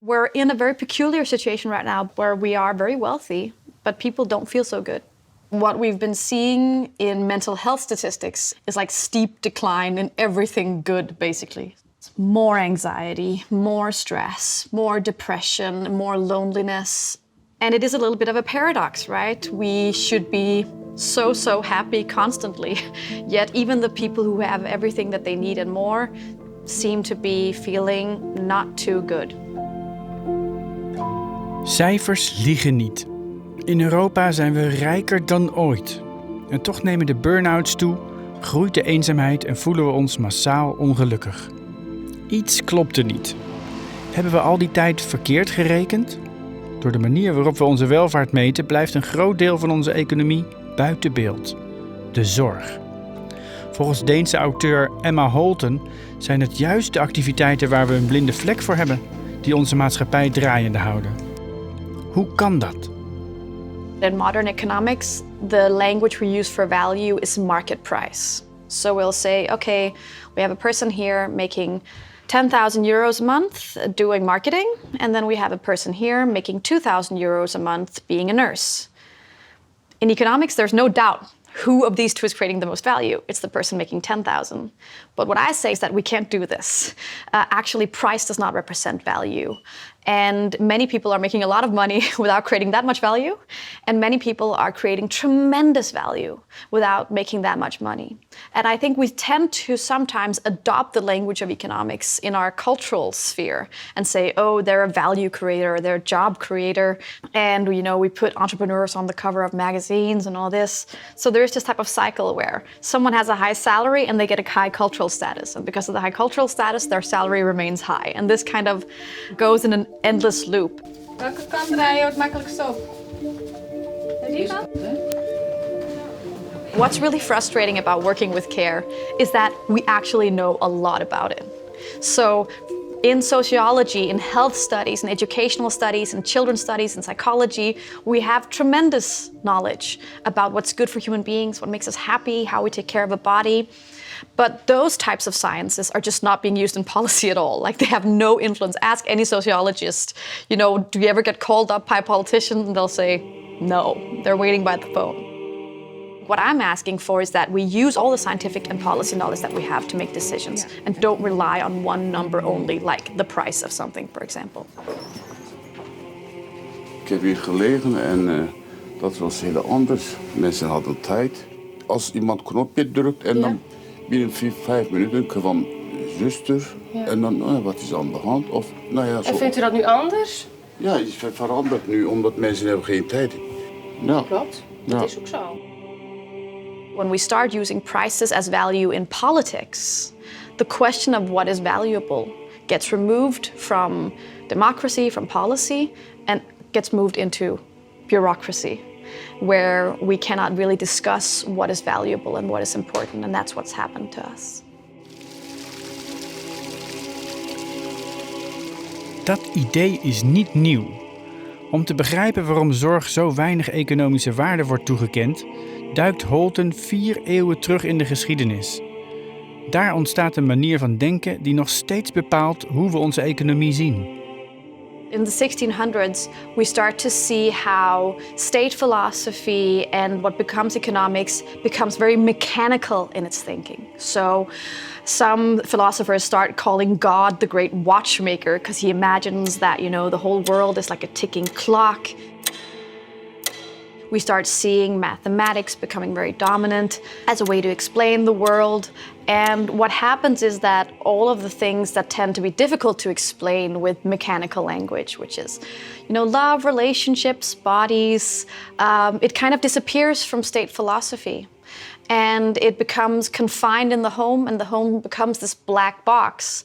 We're in a very peculiar situation right now where we are very wealthy, but people don't feel so good. What we've been seeing in mental health statistics is like steep decline in everything good, basically. More anxiety, more stress, more depression, more loneliness. And it is a little bit of a paradox, right? We should be so happy constantly, yet even the people who have everything that they need and more seem to be feeling not too good. Cijfers liegen niet. In Europa zijn we rijker dan ooit. En toch nemen de burn-outs toe, groeit de eenzaamheid en voelen we ons massaal ongelukkig. Iets klopt er niet. Hebben we al die tijd verkeerd gerekend? Door de manier waarop we onze welvaart meten blijft een groot deel van onze economie buiten beeld. De zorg. Volgens Deense auteur Emma Holten zijn het juist de activiteiten waar we een blinde vlek voor hebben die onze maatschappij draaiende houden. Hoe kan dat? In modern economics, the language we use for value is market price. So we'll say, okay, we have a person here making 10,000 euros a month doing marketing, and then we have a person here making 2,000 euros a month being a nurse. In economics, there's no doubt who of these two is creating the most value. It's the person making 10,000. But what I say is that we can't do this. Actually, price does not represent value. And many people are making a lot of money without creating that much value. And many people are creating tremendous value without making that much money. And I think we tend to sometimes adopt the language of economics in our cultural sphere and say, oh, they're a value creator, they're a job creator. And, we put entrepreneurs on the cover of magazines and all this. So there's this type of cycle where someone has a high salary and they get a high cultural status. And because of the high cultural status, their salary remains high. And this kind of goes in an endless loop. Welke kant draai je het makkelijkst op? Die kant? What's really frustrating about working with care is that we actually know a lot about it. So in sociology, in health studies, in educational studies, in children's studies, in psychology, we have tremendous knowledge about what's good for human beings, what makes us happy, how we take care of a body. But those types of sciences are just not being used in policy at all. Like, they have no influence. Ask any sociologist, do you ever get called up by a politician? And they'll say, no, they're waiting by the phone. What I'm asking for is that we use all the scientific and policy knowledge that we have to make decisions and don't rely on one number only, like the price of something, for example. Ik heb hier gelegen en dat was heel anders. Mensen hadden tijd. Als iemand een knopje drukt en dan binnen 5 minuten kwam zuster en dan, wat is aan de hand? Of, zo. En vindt u dat nu anders? Ja, het is veranderd nu, omdat mensen hebben geen tijd. Ja. Klopt, dat is ook zo. When we start using prices as value in politics, the question of what is valuable gets removed from democracy, from policy, and gets moved into bureaucracy, where we cannot really discuss what is valuable and what is important, and that's what's happened to us. Dat idee is niet nieuw. Om te begrijpen waarom zorg zo weinig economische waarde wordt toegekend, duikt Holten 4 eeuwen terug in de geschiedenis. Daar ontstaat een manier van denken die nog steeds bepaalt hoe we onze economie zien. In the 1600s, we start to see how state philosophy and what becomes economics becomes very mechanical in its thinking. So some philosophers start calling God the great watchmaker because he imagines that, the whole world is like a ticking clock. We start seeing mathematics becoming very dominant as a way to explain the world. And what happens is that all of the things that tend to be difficult to explain with mechanical language, which is, love, relationships, bodies, it kind of disappears from state philosophy. And it becomes confined in the home, and the home becomes this black box.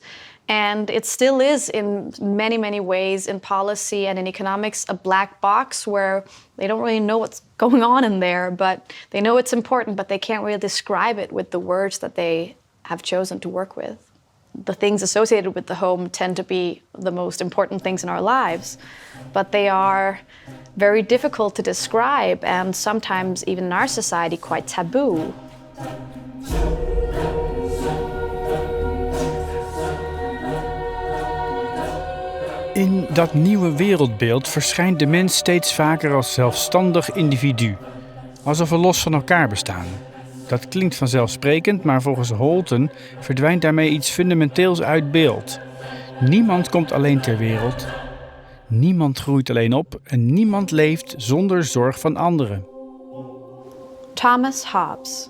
And it still is, in many, many ways, in policy and in economics, a black box where they don't really know what's going on in there, but they know it's important, but they can't really describe it with the words that they have chosen to work with. The things associated with the home tend to be the most important things in our lives, but they are very difficult to describe and sometimes, even in our society, quite taboo. In dat nieuwe wereldbeeld verschijnt de mens steeds vaker als zelfstandig individu. Alsof we los van elkaar bestaan. Dat klinkt vanzelfsprekend, maar volgens Holten verdwijnt daarmee iets fundamenteels uit beeld. Niemand komt alleen ter wereld. Niemand groeit alleen op en niemand leeft zonder zorg van anderen. Thomas Hobbes.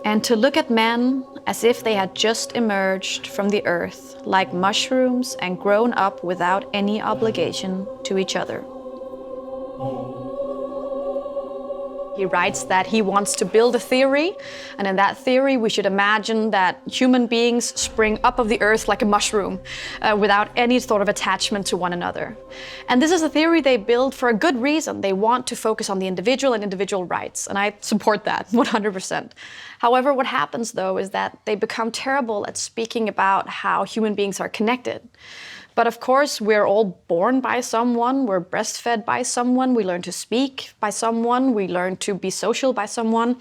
And to look at men as if they had just emerged from the earth, like mushrooms and grown up without any obligation to each other. He writes that he wants to build a theory, and in that theory we should imagine that human beings spring up of the earth like a mushroom, without any sort of attachment to one another. And this is a theory they build for a good reason. They want to focus on the individual and individual rights, and I support that 100%. However, what happens though is that they become terrible at speaking about how human beings are connected. But of course, we're all born by someone, we're breastfed by someone, we learn to speak by someone, we learn to be social by someone.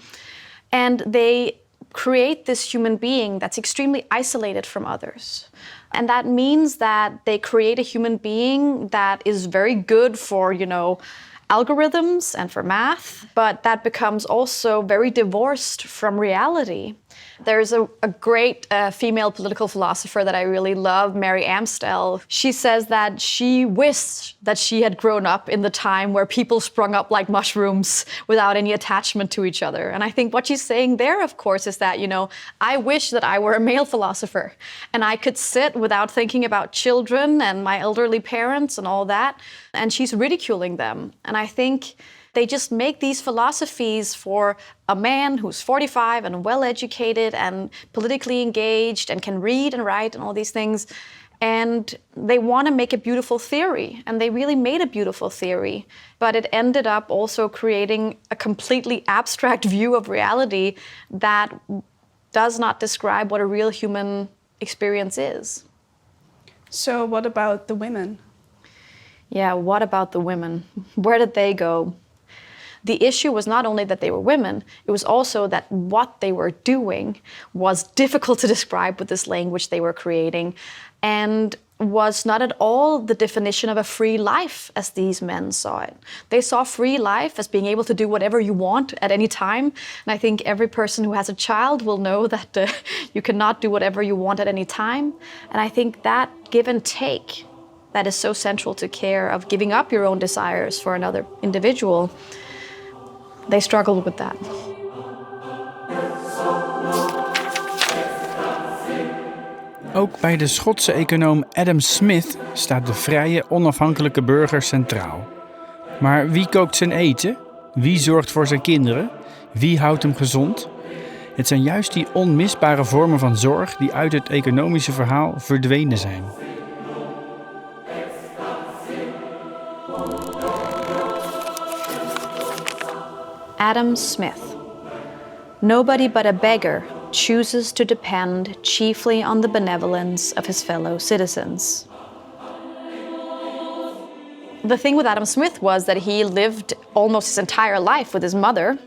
And they create this human being that's extremely isolated from others. And that means that they create a human being that is very good for, algorithms and for math, but that becomes also very divorced from reality. There's a great female political philosopher that I really love, Mary Amstel. She says that she wished that she had grown up in the time where people sprung up like mushrooms without any attachment to each other. And I think what she's saying there, of course, is that, I wish that I were a male philosopher and I could sit without thinking about children and my elderly parents and all that. And she's ridiculing them. And I think they just make these philosophies for a man who's 45 and well-educated and politically engaged and can read and write and all these things. And they want to make a beautiful theory. And they really made a beautiful theory. But it ended up also creating a completely abstract view of reality that does not describe what a real human experience is. So what about the women? Yeah, what about the women? Where did they go? The issue was not only that they were women, it was also that what they were doing was difficult to describe with this language they were creating, and was not at all the definition of a free life as these men saw it. They saw free life as being able to do whatever you want at any time. And I think every person who has a child will know that you cannot do whatever you want at any time. And I think that give and take that is so central to care of giving up your own desires for another individual. They struggled with that. Ook bij de Schotse econoom Adam Smith staat de vrije, onafhankelijke burger centraal. Maar wie kookt zijn eten? Wie zorgt voor zijn kinderen? Wie houdt hem gezond? Het zijn juist die onmisbare vormen van zorg die uit het economische verhaal verdwenen zijn. Adam Smith. Nobody but a beggar chooses to depend chiefly on the benevolence of his fellow citizens. The thing with Adam Smith was that he lived almost his entire life with his mother,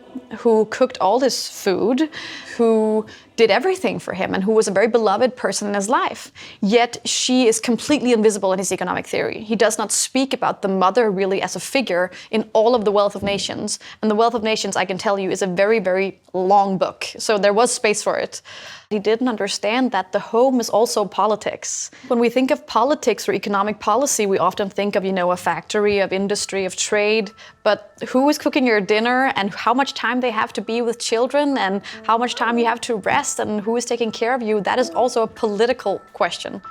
who cooked all his food, who did everything for him, and who was a very beloved person in his life. Yet she is completely invisible in his economic theory. He does not speak about the mother really as a figure in all of the Wealth of Nations. And the Wealth of Nations, I can tell you, is a very, very long book. So there was space for it. He didn't understand that the home is also politics. When we think of politics or economic policy, we often think of, a factory, of industry, of trade. But who is cooking your dinner and how much time they have to be with children and how much time you have to rest and who is taking care of you, that is also a political question.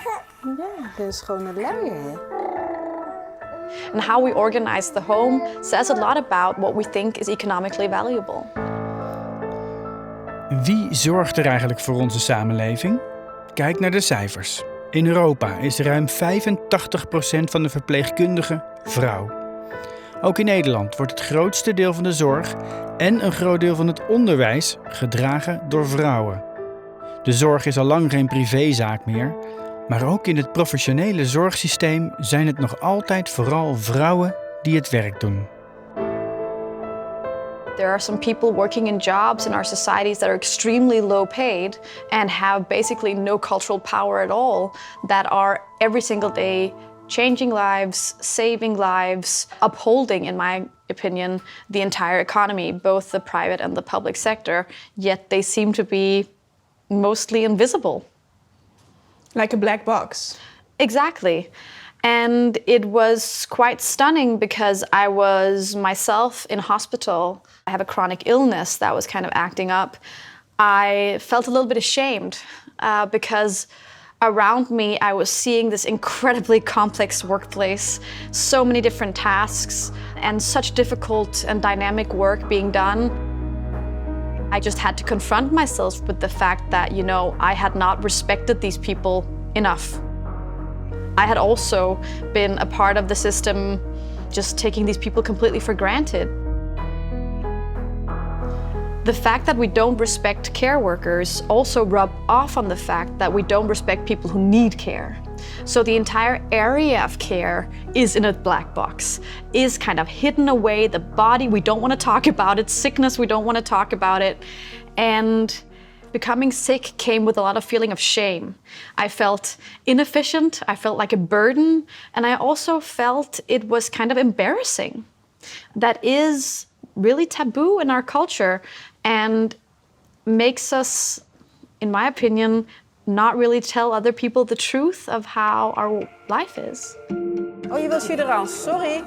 Ja, dat is gewoon een luier, hè? And how we organize the home says a lot about what we think is economically valuable. Wie zorgt er eigenlijk voor onze samenleving? Kijk naar de cijfers. In Europa is ruim 85% van de verpleegkundigen vrouw. Ook in Nederland wordt het grootste deel van de zorg en een groot deel van het onderwijs gedragen door vrouwen. De zorg is al lang geen privézaak meer, maar ook in het professionele zorgsysteem zijn het nog altijd vooral vrouwen die het werk doen. There are some people working in jobs in our societies that are extremely low paid and have basically no cultural power at all, that are every single day changing lives, saving lives, upholding, in my opinion, the entire economy, both the private and the public sector, yet they seem to be mostly invisible. Like a black box. Exactly. And it was quite stunning because I was myself in hospital. I have a chronic illness that was kind of acting up. I felt a little bit ashamed because around me I was seeing this incredibly complex workplace, so many different tasks, and such difficult and dynamic work being done. I just had to confront myself with the fact that, I had not respected these people enough. I had also been a part of the system, just taking these people completely for granted. The fact that we don't respect care workers also rub off on the fact that we don't respect people who need care. So the entire area of care is in a black box, is kind of hidden away. The body, we don't want to talk about it. Sickness, we don't want to talk about it. And becoming sick came with a lot of feeling of shame. I felt inefficient, I felt like a burden, and I also felt it was kind of embarrassing. That is really taboo in our culture and makes us, in my opinion, not really tell other people the truth of how our life is. Oh, je wil suderans, sorry.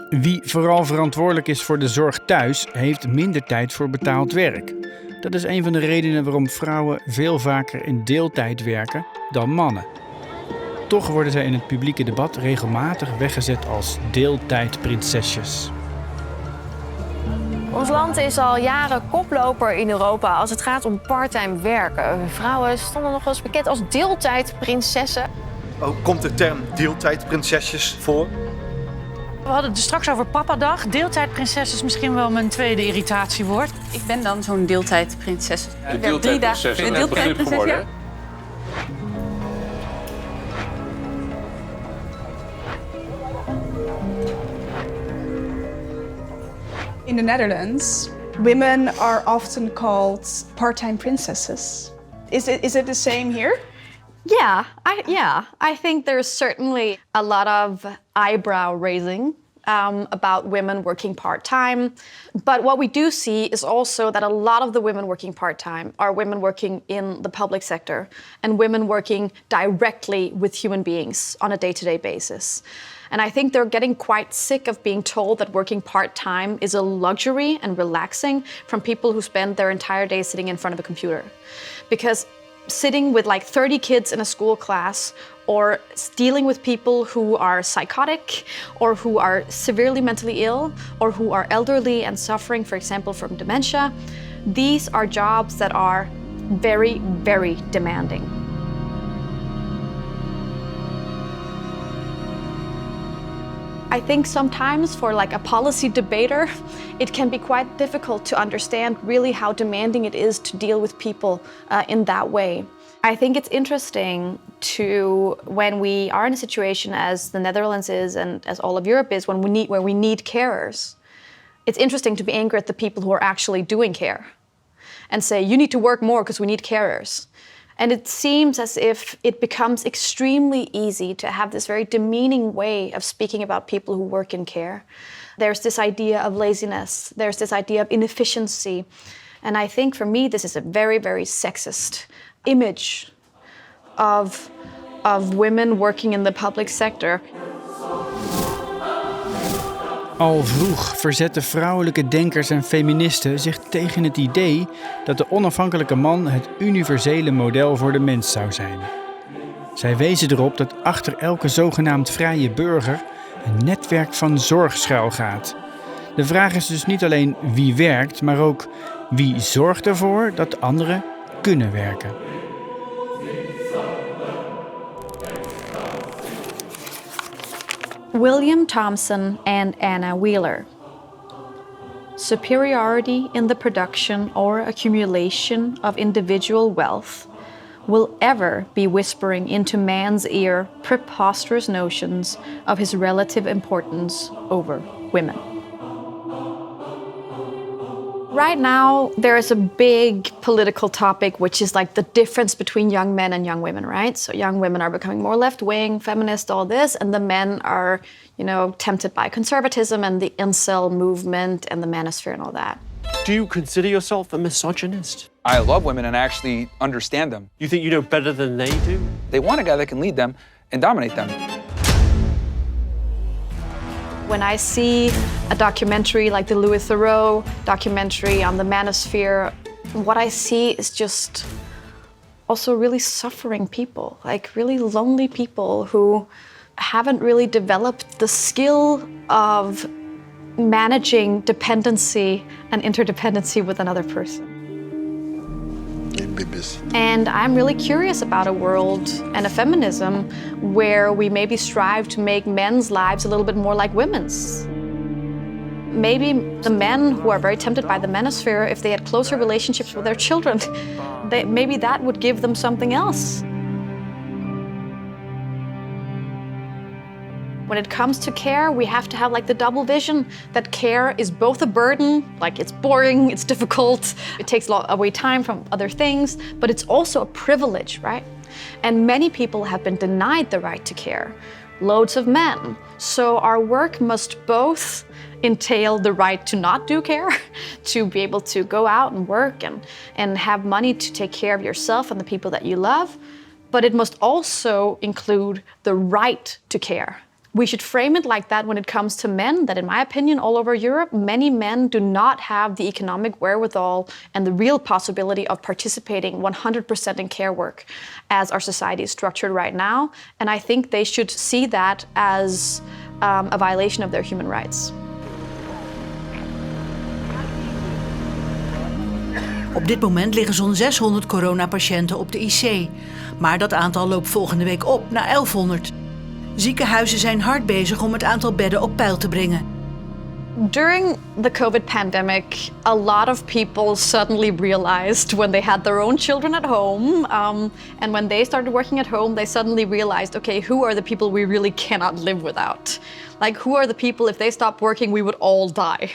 Wie vooral verantwoordelijk is voor de zorg thuis, heeft minder tijd voor betaald werk. Dat is een van de redenen waarom vrouwen veel vaker in deeltijd werken dan mannen. Toch worden zij in het publieke debat regelmatig weggezet als deeltijdprinsesjes. Ons land is al jaren koploper in Europa als het gaat om parttime werken. Vrouwen stonden nog wel eens bekend als deeltijdprinsessen. Ook komt de term deeltijdprinsesjes voor? We hadden het er straks over papadag. Deeltijdprinses is misschien wel mijn tweede irritatiewoord. Ik ben dan zo'n deeltijdprinses. De deeltijdprinses is een begrip geworden. Ja. In the Netherlands, women are often called part-time princesses. Is it the same here? Yeah, I think there's certainly a lot of eyebrow raising about women working part-time. But what we do see is also that a lot of the women working part-time are women working in the public sector and women working directly with human beings on a day-to-day basis. And I think they're getting quite sick of being told that working part-time is a luxury and relaxing from people who spend their entire day sitting in front of a computer. Because sitting with like 30 kids in a school class or dealing with people who are psychotic or who are severely mentally ill or who are elderly and suffering, for example, from dementia, these are jobs that are very, very demanding. I think sometimes for like a policy debater, it can be quite difficult to understand really how demanding it is to deal with people in that way. I think it's interesting to, when we are in a situation as the Netherlands is and as all of Europe is, where we need carers, it's interesting to be angry at the people who are actually doing care and say, you need to work more because we need carers. And it seems as if it becomes extremely easy to have this very demeaning way of speaking about people who work in care. There's this idea of laziness, there's this idea of inefficiency. And I think for me, this is a very, very sexist image of women working in the public sector. Al vroeg verzetten vrouwelijke denkers en feministen zich tegen het idee dat de onafhankelijke man het universele model voor de mens zou zijn. Zij wezen erop dat achter elke zogenaamd vrije burger een netwerk van zorg schuilgaat. De vraag is dus niet alleen wie werkt, maar ook wie zorgt ervoor dat anderen kunnen werken. William Thompson and Anna Wheeler. Superiority in the production or accumulation of individual wealth will ever be whispering into man's ear preposterous notions of his relative importance over women. right now, there is a big political topic, which is like the difference between young men and young women, right? So young women are becoming more left-wing, feminist, all this, and the men are, tempted by conservatism and the incel movement and the manosphere and all that. Do you consider yourself a misogynist? I love women and I actually understand them. You think you know better than they do? They want a guy that can lead them and dominate them. When I see a documentary like the Louis Theroux documentary on the manosphere, what I see is just also really suffering people, like really lonely people who haven't really developed the skill of managing dependency and interdependency with another person. And I'm really curious about a world and a feminism where we maybe strive to make men's lives a little bit more like women's. Maybe the men who are very tempted by the manosphere, if they had closer relationships with their children, maybe that would give them something else. When it comes to care, we have to have like the double vision that care is both a burden, like it's boring, it's difficult, it takes a lot away time from other things, but it's also a privilege, right? And many people have been denied the right to care, loads of men. So our work must both entail the right to not do care, to be able to go out and work and have money to take care of yourself and the people that you love, but it must also include the right to care. We should frame it like that when it comes to men, that in my opinion, all over Europe, many men do not have the economic wherewithal and the real possibility of participating 100% in care work as our society is structured right now. And I think they should see that as a violation of their human rights. Op dit moment liggen zo'n 600 coronapatiënten op de IC. Maar dat aantal loopt volgende week op naar 1100. Ziekenhuizen zijn hard bezig om het aantal bedden op peil te brengen. During the COVID pandemic, a lot of people suddenly realized when they had their own children at home, and when they started working at home, they suddenly realized, okay, who are the people we really cannot live without? Like, who are the people, if they stopped working, we would all die?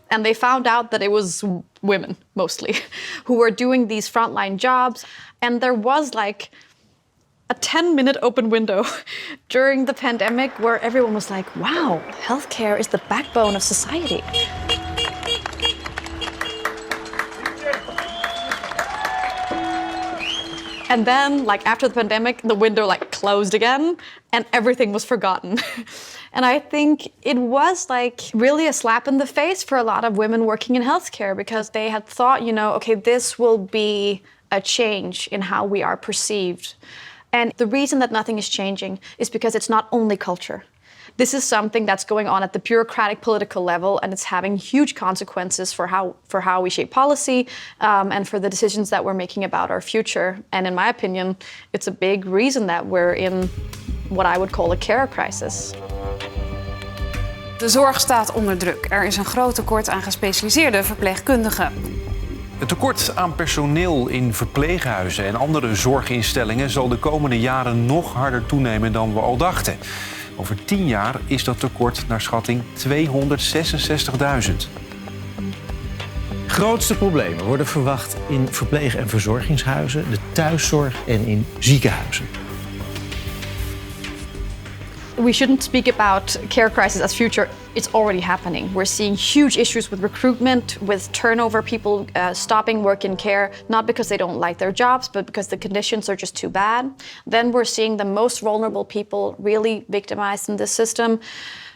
And they found out that it was women, mostly, who were doing these frontline jobs. And there was like a 10-minute open window during the pandemic where everyone was like, wow, healthcare is the backbone of society. And then, like, after the pandemic, the window like closed again and everything was forgotten. And I think it was like really a slap in the face for a lot of women working in healthcare, because they had thought, okay, this will be a change in how we are perceived. And the reason that nothing is changing is because it's not only culture. This is something that's going on at the bureaucratic political level, and it's having huge consequences for how we shape policy and for the decisions that we're making about our future. And in my opinion, it's a big reason that we're in what I would call a care crisis. De zorg staat onder druk. Er is een groot tekort aan gespecialiseerde verpleegkundigen. Het tekort aan personeel in verpleeghuizen en andere zorginstellingen zal de komende jaren nog harder toenemen dan we al dachten. Over 10 jaar is dat tekort naar schatting 266.000. Grootste problemen worden verwacht in verpleeg- en verzorgingshuizen, de thuiszorg en in ziekenhuizen. We shouldn't speak about care crisis as future. It's already happening. We're seeing huge issues with recruitment, with turnover, people stopping work in care, not because they don't like their jobs, but because the conditions are just too bad. Then we're seeing the most vulnerable people really victimized in this system.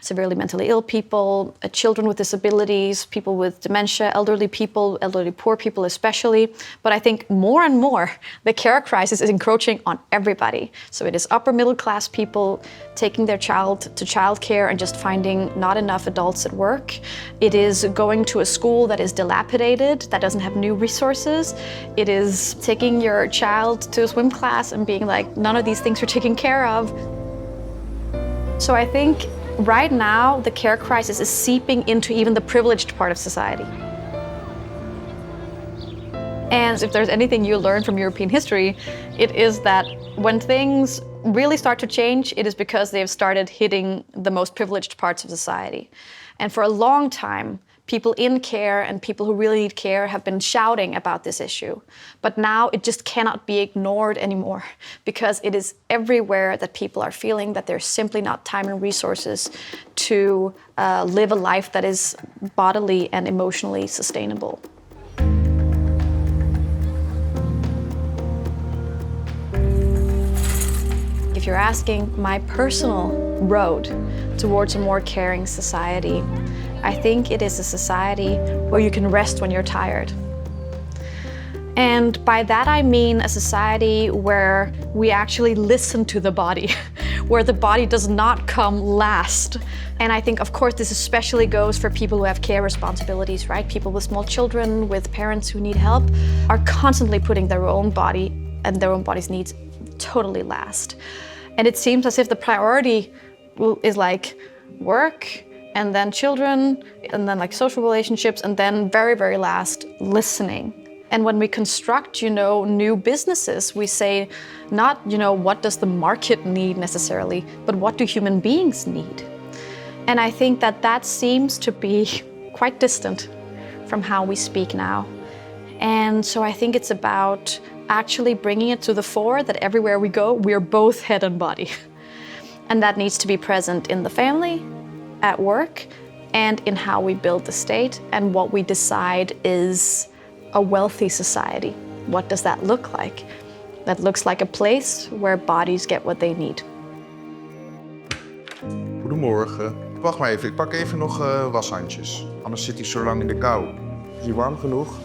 Severely mentally ill people, children with disabilities, people with dementia, elderly poor people especially. But I think more and more the care crisis is encroaching on everybody. So it is upper middle class people taking their child to childcare and just finding not enough adults at work. It is going to a school that is dilapidated, that doesn't have new resources. It is taking your child to a swim class and being like, none of these things are taken care of. So I think right now, the care crisis is seeping into even the privileged part of society. And if there's anything you learn from European history, it is that when things really start to change, it is because they've started hitting the most privileged parts of society. And for a long time, people in care and people who really need care have been shouting about this issue. But now it just cannot be ignored anymore because it is everywhere that people are feeling that there's simply not time and resources to live a life that is bodily and emotionally sustainable. If you're asking my personal road towards a more caring society, I think it is a society where you can rest when you're tired. And by that I mean a society where we actually listen to the body, where the body does not come last. And I think, of course, this especially goes for people who have care responsibilities, right? People with small children, with parents who need help, are constantly putting their own body and their own body's needs totally last. And it seems as if the priority is like work, and then children, and then like social relationships, and then very, very last, listening. And when we construct, new businesses, we say not, what does the market need necessarily, but what do human beings need? And I think that seems to be quite distant from how we speak now. And so I think it's about actually bringing it to the fore that everywhere we go, we're both head and body. And that needs to be present in the family, at work, and in how we build the state and what we decide is a wealthy society. What does that look like? That looks like a place where bodies get what they need. Goedemorgen. Wacht maar even, ik pak even nog washandjes. Anders zit hij zo lang in de kou. Is hij warm genoeg?